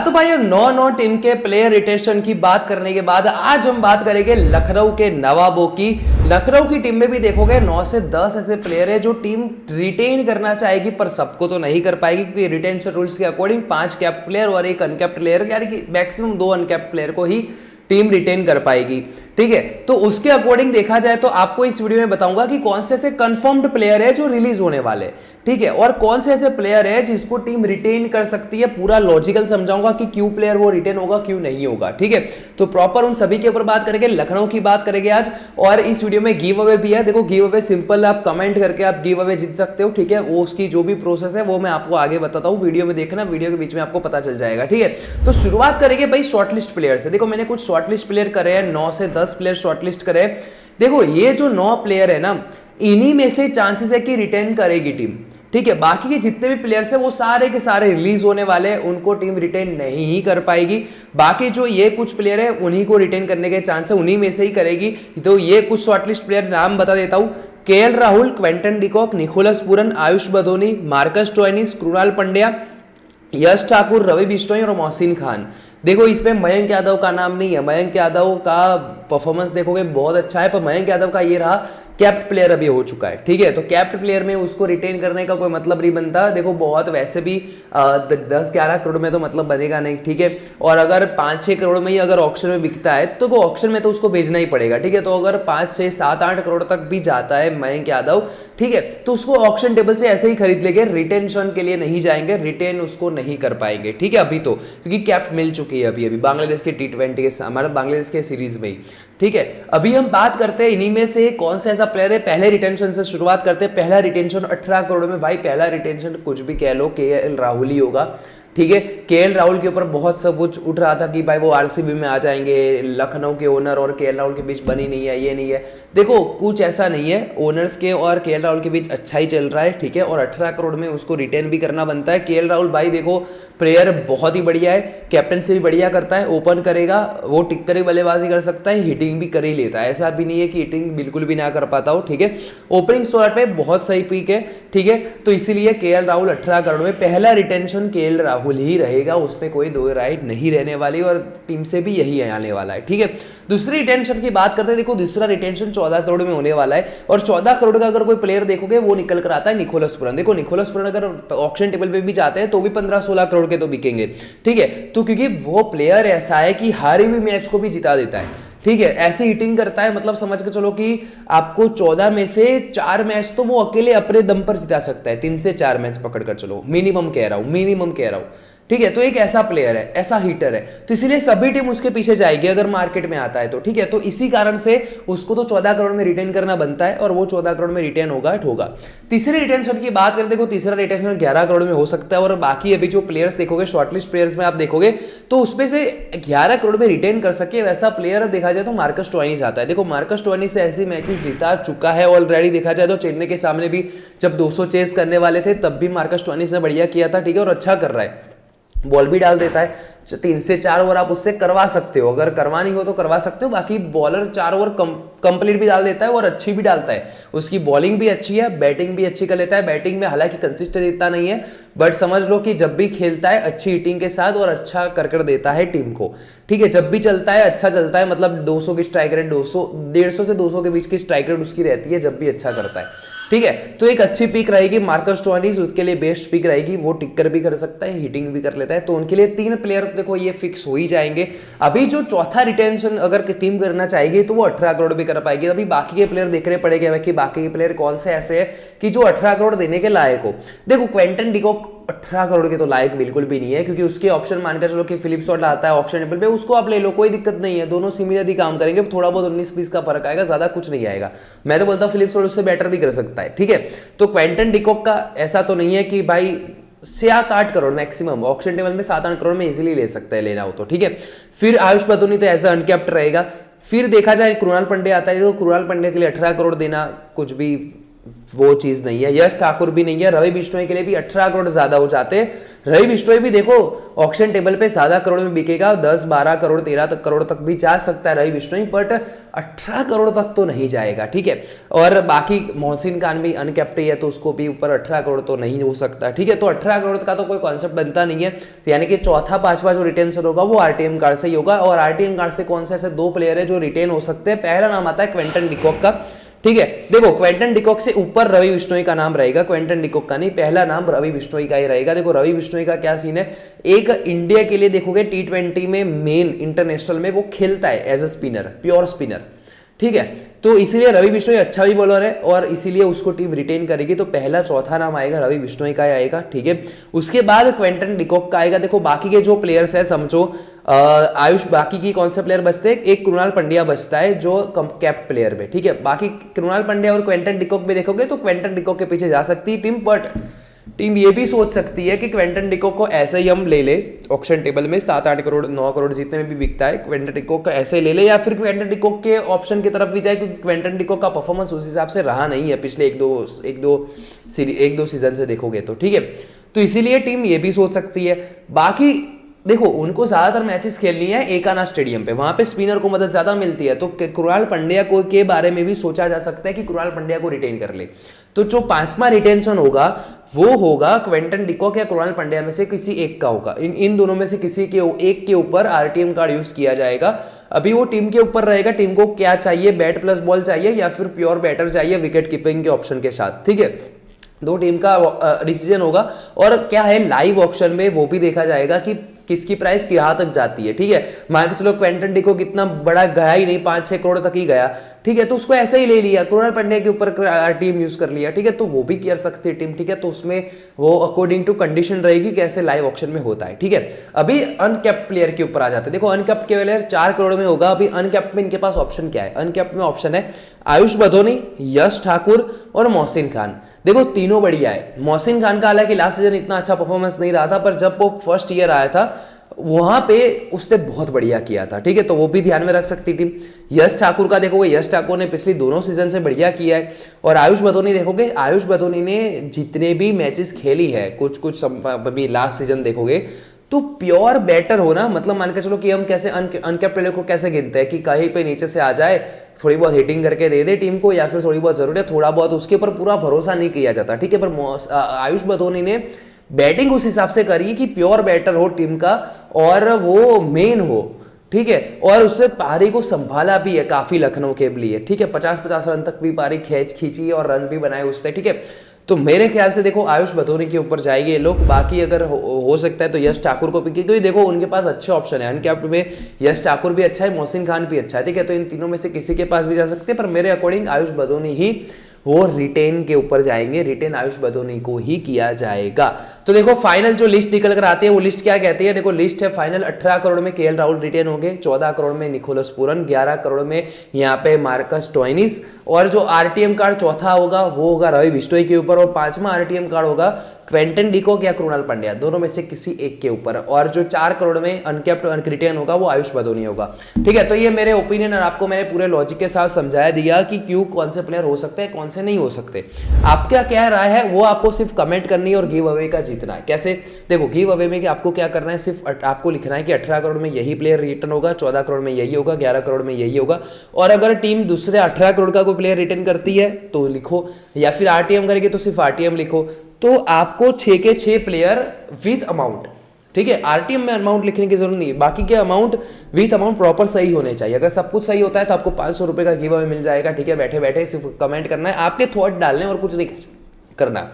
तो भाई नौ नौ टीम के प्लेयर रिटेंशन की बात करने के बाद आज हम बात करेंगे लखनऊ के नवाबों की। लखनऊ की टीम में भी देखोगे 9 से 10 ऐसे प्लेयर है जो टीम रिटेन करना चाहेगी, पर सबको तो नहीं कर पाएगी क्योंकि रिटेंशन रूल्स के अकॉर्डिंग 5 कैप्ट प्लेयर और एक अनकैप्ट प्लेयर, यानी कि मैक्सिमम 2 अनकैप्ट प्लेयर को ही टीम रिटेन कर पाएगी। ठीक है, तो उसके अकॉर्डिंग देखा जाए तो आपको इस वीडियो में बताऊंगा कि कौन से ऐसे कंफर्म्ड प्लेयर है जो रिलीज होने वाले, ठीक है, और कौन से ऐसे प्लेयर है जिसको टीम रिटेन कर सकती है। पूरा लॉजिकल समझाऊंगा कि क्यों प्लेयर वो रिटेन होगा, क्यों नहीं होगा। ठीक है, तो प्रॉपर उन सभी के ऊपर बात करेंगे, लखनऊ की बात करेंगे आज। और इस वीडियो में गिव अवे भी है। देखो गिव अवे सिंपल, आप कमेंट करके आप गिव अवे जीत सकते हो। ठीक है, वो उसकी जो भी प्रोसेस है वो मैं आपको आगे बताता हूँ, वीडियो में देखना, वीडियो के बीच में आपको पता चल जाएगा। ठीक है, तो शुरुआत करेंगे भाई शॉर्टलिस्ट प्लेयर से। देखो मैंने कुछ शॉर्टलिस्ट प्लेयर करे हैं, 9 से 10 प्लेयर शॉर्टलिस्ट करे। देखो ये जो 9 प्लेयर है ना, इन्हीं में से चांसेस है कि रिटेन करेगी टीम। ठीक है, बाकी के जितने भी प्लेयर्स हैं वो सारे के सारे रिलीज होने वाले हैं, उनको टीम रिटेन नहीं ही कर पाएगी। बाकी जो ये कुछ प्लेयर है उन्हीं को रिटेन करने के चांस है, उन्हीं में से ही करेगी। तो ये कुछ शॉर्टलिस्ट प्लेयर नाम बता देता हूं। K L Rahul, Quinton de Kock, Nicholas Pooran, Ayush Badoni, Marcus Stoinis, Krunal Pandya, Yash Thakur, Ravi Bishnoi और मोहसिन खान। देखो इसमें मयंक यादव का नाम नहीं है। मयंक यादव का परफॉर्मेंस देखोगे बहुत अच्छा है, पर मयंक यादव का ये रहा कैप्ट प्लेयर अभी हो चुका है। ठीक है, तो कैप्ट प्लेयर में उसको रिटेन करने का कोई मतलब नहीं बनता। देखो बहुत वैसे भी 10-11 करोड़ में तो मतलब बनेगा नहीं। ठीक है, और अगर 5-6 करोड़ में ही अगर ऑक्शन में बिकता है तो वो ऑक्शन में तो उसको भेजना ही पड़ेगा। ठीक है, तो अगर 5-6-7-8 करोड़ तक भी जाता है मयंक यादव, ठीक है, तो उसको ऑक्शन टेबल से ऐसे ही खरीद लेंगे, रिटेंशन के लिए नहीं जाएंगे, रिटेन उसको नहीं कर पाएंगे। ठीक है, अभी तो क्योंकि कैप्ट मिल चुकी है अभी बांग्लादेश के T20 के, हमारे बांग्लादेश के सीरीज में ही। ठीक है, अभी हम बात करते हैं इन्हीं में से कौन सा ऐसा प्लेयर है। पहले रिटेंशन से शुरुआत करते हैं। पहला रिटेंशन 18 करोड़ में, भाई पहला रिटेंशन कुछ भी कह लो, केएल राहुल ही होगा। ठीक है, केएल राहुल के ऊपर बहुत सब कुछ उठ रहा था कि भाई वो आरसीबी में आ जाएंगे, लखनऊ के ओनर और केएल राहुल के बीच बनी नहीं है, ये नहीं है। देखो कुछ ऐसा नहीं है, ओनर्स के और केएल राहुल के बीच अच्छा ही चल रहा है। ठीक है, और 18 करोड़ में उसको रिटेन भी करना बनता है। केएल राहुल भाई देखो प्लेयर बहुत ही बढ़िया है, कैप्टन से भी बढ़िया करता है, ओपन करेगा, वो टिक्कर बल्लेबाजी कर सकता है, हिटिंग भी कर ही लेता है। ऐसा भी नहीं है कि हिटिंग बिल्कुल भी ना कर पाता हो। ठीक है, ओपनिंग स्लॉट पे बहुत सही पिक है। ठीक है, तो इसीलिए केएल राहुल 18 करोड़ में पहला रिटेंशन केएल राहुल ही रहेगा, उसमें कोई दो राय नहीं रहने वाली, और टीम से भी यही आने वाला है। ठीक है, दूसरी रिटेंशन की बात करते हैं। देखो दूसरा रिटेंशन 14 करोड़ में होने वाला है, और 14 करोड़ का अगर कोई प्लेयर देखोगे वो निकल कर आता है निकोलस पूरन। देखो निकोलस पूरन अगर ऑक्शन टेबल पे भी जाते हैं तो भी 15-16 करोड़ के तो बिकेंगे। ठीक है, तो क्योंकि वो प्लेयर ऐसा है कि हारे हुए मैच को भी जिता देता है। ठीक है, ऐसे हिटिंग करता है, मतलब समझ के चलो कि आपको 14 में से 4 मैच तो वो अकेले अपने दम पर जिता सकता है। 3 से 4 मैच पकड़ कर चलो, मिनिमम कह रहा हूं, मिनिमम कह रहा हूं। ठीक है, तो एक ऐसा प्लेयर है, ऐसा हीटर है, तो इसीलिए सभी टीम उसके पीछे जाएगी अगर मार्केट में आता है तो। ठीक है, तो इसी कारण से उसको तो 14 करोड़ में रिटेन करना बनता है, और वो 14 करोड़ में रिटेन होगा। तीसरी रिटेंशन की बात करें, देखो तीसरा रिटेंशन 11 करोड़ में हो सकता है, और बाकी अभी जो प्लेयर्स देखोगे शॉर्टलिस्ट प्लेयर्स में आप देखोगे तो उसमें से 11 करोड़ में रिटेन कर सके वैसा प्लेयर देखा जाए तो मार्कस स्टोइनिस आता है। देखो मार्कस स्टोइनिस से ऐसी मैचेस जीता चुका है ऑलरेडी। देखा जाए तो चेन्नई के सामने भी जब 200 चेस करने वाले थे तब भी मार्कस स्टोइनिस ने बढ़िया किया था। ठीक है, और अच्छा कर रहा है, बॉल भी डाल देता है, 3 से 4 ओवर आप उससे करवा सकते हो, अगर करवानी हो तो करवा सकते हो। बाकी बॉलर 4 ओवर कंप्लीट भी डाल देता है और अच्छी भी डालता है, उसकी बॉलिंग भी अच्छी है, बैटिंग भी अच्छी कर लेता है। बैटिंग में हालांकि कंसिस्टेंट इतना नहीं है, बट समझ लो कि जब भी खेलता है अच्छी हिटिंग के साथ और अच्छा कर देता है टीम को। ठीक है, जब भी चलता है अच्छा चलता है, मतलब 200 की स्ट्राइक रेट, 150 से 200 के बीच की स्ट्राइक रेट उसकी रहती है जब भी अच्छा करता है। ठीक है, तो एक अच्छी पिक रहेगी मार्कस स्टोइनिस, उसके लिए बेस्ट पिक रहेगी। वो टिक्कर भी कर सकता है, हिटिंग भी कर लेता है, तो उनके लिए 3 प्लेयर देखो ये फिक्स हो ही जाएंगे। अभी जो चौथा रिटेंशन अगर टीम करना चाहेगी तो वो 18 करोड़ भी कर पाएगी। अभी बाकी के प्लेयर देखने पड़ेंगे कि बाकी के प्लेयर कौन से ऐसे है कि जो 18 करोड़ देने के लायक हो। देखो क्वेंटन डिकॉक 18 करोड़ के तो लायक बिल्कुल भी नहीं है, क्योंकि उसके ऑप्शन मानकर चलो कि फिलिप शॉट आता है ऑप्शन टेबल पे, उसको आप ले लो, कोई दिक्कत नहीं है, दोनों सिमिलर ही काम करेंगे, थोड़ा बहुत 19-20 का फर्क आएगा, ज्यादा कुछ नहीं आएगा। मैं तो बोलता हूँ फिलिप शॉट उससे बेटर भी कर सकता है। ठीक है, तो क्वेंटन डिकॉक का ऐसा तो नहीं है कि भाई 7-8 करोड़ मैक्सिमम ऑप्शन टेबल में 7-8 करोड़ में इजीली ले सकते हैं, लेना हो तो। ठीक है, फिर आयुष बदोनी तो एज अनकैप्ट रहेगा। फिर देखा जाए कृणाल पंड्या आता है, तो कृणाल पंड्या के लिए 18 करोड़ देना कुछ भी वो चीज नहीं है। यश ठाकुर भी नहीं है। रवि बिश्नोई के लिए भी 18 करोड़ ज्यादा हो जाते। रवि बिश्नोई भी देखो ऑक्शन टेबल पे ज्यादा करोड़ में बिकेगा, 10-12 करोड़ 13 करोड़ तक भी जा सकता है रवि बिश्नोई, बट 18 करोड़ तक तो नहीं जाएगा, ठीक है। और बाकी मोहसिन खान भी अनकैप्ड है तो उसको भी ऊपर 18 करोड़ तो नहीं हो सकता, ठीक है। तो 18 करोड़ का तो कोई कॉन्सेप्ट बनता नहीं है, तो यानी कि चौथा पांचवा जो रिटेंशन होगा वो आरटीएम कार्ड से ही होगा। और आरटीएम कार्ड से कौन से ऐसे 2 प्लेयर है जो रिटेन हो सकते हैं, पहला नाम आता है क्विंटन डिकॉक का, ठीक है। देखो क्विंटन डिकॉक से ऊपर रवि बिश्नोई का नाम रहेगा, क्विंटन डिकॉक का नहीं, पहला नाम रवि बिश्नोई का ही रहेगा। देखो रवि बिश्नोई का क्या सीन है, एक इंडिया के लिए देखोगे T20 में मेन इंटरनेशनल में वो खेलता है as a spinner, pure spinner, ठीक है। तो इसीलिए रवि बिश्नोई अच्छा भी बॉलर है और इसीलिए उसको टीम रिटेन करेगी। तो पहला चौथा नाम आएगा रवि बिश्नोई का आएगा, ठीक है। उसके बाद क्विंटन डिकॉक का आएगा। देखो बाकी के जो प्लेयर्स है समझो आयुष, बाकी की कौन से प्लेयर बचते हैं, एक कृणाल पंड्या बचता है जो कैप्ट प्लेयर में, ठीक है। बाकी कृणाल पंड्या और क्विंटन डिकॉक में देखोगे तो क्विंटन डिकॉक के पीछे जा सकती है टीम, बट टीम ये भी सोच सकती है कि क्विंटन डिकॉक को ऐसे ही हम ले ले ऑक्शन टेबल में 7-8 करोड़ 9 करोड़ जितने में भी बिकता है, क्विंटन डिकॉक को ऐसे ले ले, या फिर क्विंटन डिकॉक के ऑप्शन की तरफ भी जाए, क्योंकि क्विंटन डिकॉक का परफॉर्मेंस उस हिसाब से रहा नहीं है पिछले एक दो सीजन से देखोगे तो, ठीक है। तो इसीलिए टीम ये भी सोच सकती है। बाकी देखो उनको ज्यादातर मैचेस खेलनी है एकाना स्टेडियम पे, वहां पे स्पिनर को मदद ज्यादा मिलती है, तो कृणाल पंड्या को के बारे में भी सोचा जा सकता है कि कृणाल पंड्या को रिटेन कर ले। तो जो पांचवा रिटेंशन होगा वो होगा क्विंटन डिकॉक या कृणाल पंड्या में से किसी एक का होगा। इन दोनों में से किसी के एक के ऊपर आरटीएम कार्ड यूज किया जाएगा। अभी वो टीम के ऊपर रहेगा, टीम को क्या चाहिए, बैट प्लस बॉल चाहिए या फिर प्योर बैटर चाहिए विकेट कीपिंग के ऑप्शन के साथ, ठीक है। 2 टीम का डिसीजन होगा। और क्या है लाइव ऑक्शन में वो भी देखा जाएगा कि किसकी प्राइस कहाँ तक जाती है, ठीक है। मान के चलो क्विंटन डिकॉक इतना बड़ा गया ही नहीं, 5-6 करोड़ तक ही गया, ठीक है। तो उसको ऐसे ही ले लिया, कृणाल पंड्या के ऊपर टीम यूज कर लिया, ठीक है। तो वो भी कर सकती है टीम, ठीक है। तो उसमें वो अकॉर्डिंग टू कंडीशन रहेगी कैसे लाइव ऑक्शन में होता है, ठीक है। अभी अनकैप्ड प्लेयर के ऊपर आ जाते हैं। देखो अनकैप्ड के प्लेयर 4 करोड़ में होगा। अभी अनकैप्ड में इनके पास ऑप्शन क्या है, अनकैप्ड में ऑप्शन है आयुष बधोनी, यश ठाकुर और मोहसिन खान। देखो तीनों बढ़िया है। मोहसिन खान का हालांकि लास्ट सीजन इतना अच्छा परफॉर्मेंस नहीं रहा था, पर जब वो फर्स्ट ईयर आया था वहां पे उसने बहुत बढ़िया किया था, ठीक है। तो वो भी ध्यान में रख सकती टीम। यश ठाकुर का देखोगे, यश ठाकुर ने पिछली दोनों सीजन से बढ़िया किया है। और आयुष बधोनी देखोगे, आयुष बधोनी ने जितने भी मैचेस खेली है कुछ अभी लास्ट सीजन देखोगे तो प्योर बैटर हो ना, मतलब मान के चलो कि हम कैसे अनकैप्ड प्लेयर को कैसे गिनते हैं कि कहीं पे नीचे से आ जाए, थोड़ी बहुत हिटिंग करके दे दे टीम को, या फिर थोड़ी बहुत जरूरत है थोड़ा बहुत, उसके ऊपर पूरा भरोसा नहीं किया जाता, ठीक है। पर आयुष बधोनी ने बैटिंग उस हिसाब से करी कि प्योर बैटर हो टीम का और वो मेन हो, ठीक है। और उससे पारी को संभाला भी है काफी लखनऊ के लिए, ठीक है। 50-50 रन तक भी पारी खींची और रन भी बनाए उससे, ठीक है। तो मेरे ख्याल से देखो आयुष बधोनी के ऊपर जाएंगे ये लोग। बाकी अगर हो सकता है तो यश ठाकुर को भी, क्योंकि देखो उनके पास अच्छे ऑप्शन है। अनकैप्ड में यश ठाकुर भी अच्छा है, मोहसिन खान भी अच्छा है, ठीक है। तो इन तीनों में से किसी के पास भी जा सकते हैं, पर मेरे अकॉर्डिंग आयुष बधोनी ही वो रिटेन के ऊपर जाएंगे, रिटेन आयुष बधोनी को ही किया जाएगा। तो देखो फाइनल जो लिस्ट निकल कर आती है वो लिस्ट क्या कहती है, देखो लिस्ट है फाइनल 18 करोड़ में केएल राहुल रिटेन होंगे, 14 करोड़ में निकोलस पूरन, 11 करोड़ में यहाँ पे मार्कस स्टोइनिस, और जो आरटीएम कार्ड चौथा होगा वो होगा रवि बिश्नोई के ऊपर, और 5वां आरटीएम कार्ड होगा क्विंटन डिकॉक या कृणाल पंड्या, दोनों में से किसी एक के ऊपर, और जो 4 करोड़ में अनकैप्ड रिटेन होगा वो आयुष बधोनी होगा, ठीक है। तो ये मेरे ओपिनियन और आपको मैंने पूरे लॉजिक के साथ समझाया दिया कि क्यों कौन से प्लेयर हो सकते हैं कौन से नहीं हो सकते। आपका क्या राय है वो आपको सिर्फ कमेंट करनी है और गिव अवे का जीतना है। कैसे, देखो गिव अवे में कि आपको क्या करना है, सिर्फ आपको लिखना है कि 18 करोड़ में यही प्लेयर रिटर्न होगा, 14 करोड़ में यही होगा, 11 करोड़ में यही होगा, और अगर टीम दूसरे 18 करोड़ का कोई प्लेयर रिटर्न करती है तो लिखो, या फिर आरटीएम करेगी तो सिर्फ आरटीएम लिखो। तो आपको 6 के 6 प्लेयर विथ अमाउंट, ठीक है। आरटीएम में अमाउंट लिखने की जरूरत नहीं है, बाकी के अमाउंट विथ अमाउंट प्रॉपर सही होने चाहिए। अगर सब कुछ सही होता है तो आपको 500 रुपए का गिव अवे मिल जाएगा, ठीक है। बैठे बैठे सिर्फ कमेंट करना है, आपके थॉट डालने और कुछ नहीं करना,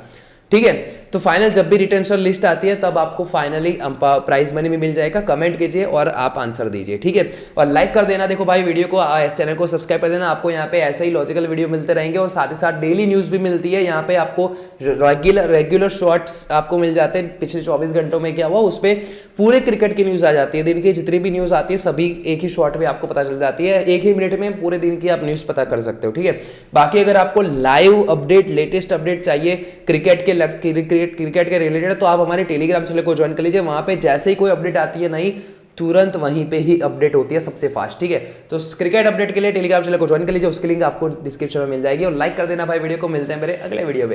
ठीक है। तो फाइनल जब भी रिटेंशन लिस्ट आती है तब आपको फाइनली प्राइज मनी भी मिल जाएगा। कमेंट कीजिए और आप आंसर दीजिए, ठीक है। और लाइक कर देना, देखो भाई वीडियो को, इस चैनल को सब्सक्राइब कर देना, आपको यहाँ पे ऐसे ही लॉजिकल वीडियो मिलते रहेंगे, और साथ ही साथ डेली न्यूज भी मिलती है। यहाँ पे आपको रेगुलर शॉर्ट्स आपको मिल जाते हैं, पिछले 24 घंटों में क्या हुआ उस पर पूरे क्रिकेट की न्यूज आ जाती है। दिन की जितनी भी न्यूज आती है सभी एक ही शॉर्ट में आपको पता चल जाती है, एक ही मिनट में पूरे दिन की आप न्यूज पता कर सकते हो, ठीक है। बाकी अगर आपको लाइव अपडेट, लेटेस्ट अपडेट चाहिए क्रिकेट के रिलेटेड, तो आप हमारे टेलीग्राम चैनल को ज्वाइन कर लीजिए। वहां पे जैसे ही कोई अपडेट आती है नहीं, तुरंत वहीं पे ही अपडेट होती है सबसे फास्ट, ठीक है। तो क्रिकेट अपडेट के लिए टेलीग्राम चैनल को ज्वाइन कर लीजिए, उसकी लिंक आपको डिस्क्रिप्शन में मिल जाएगी। और लाइक कर देना भाई वीडियो को। मिलते हैं मेरे अगले वीडियो में।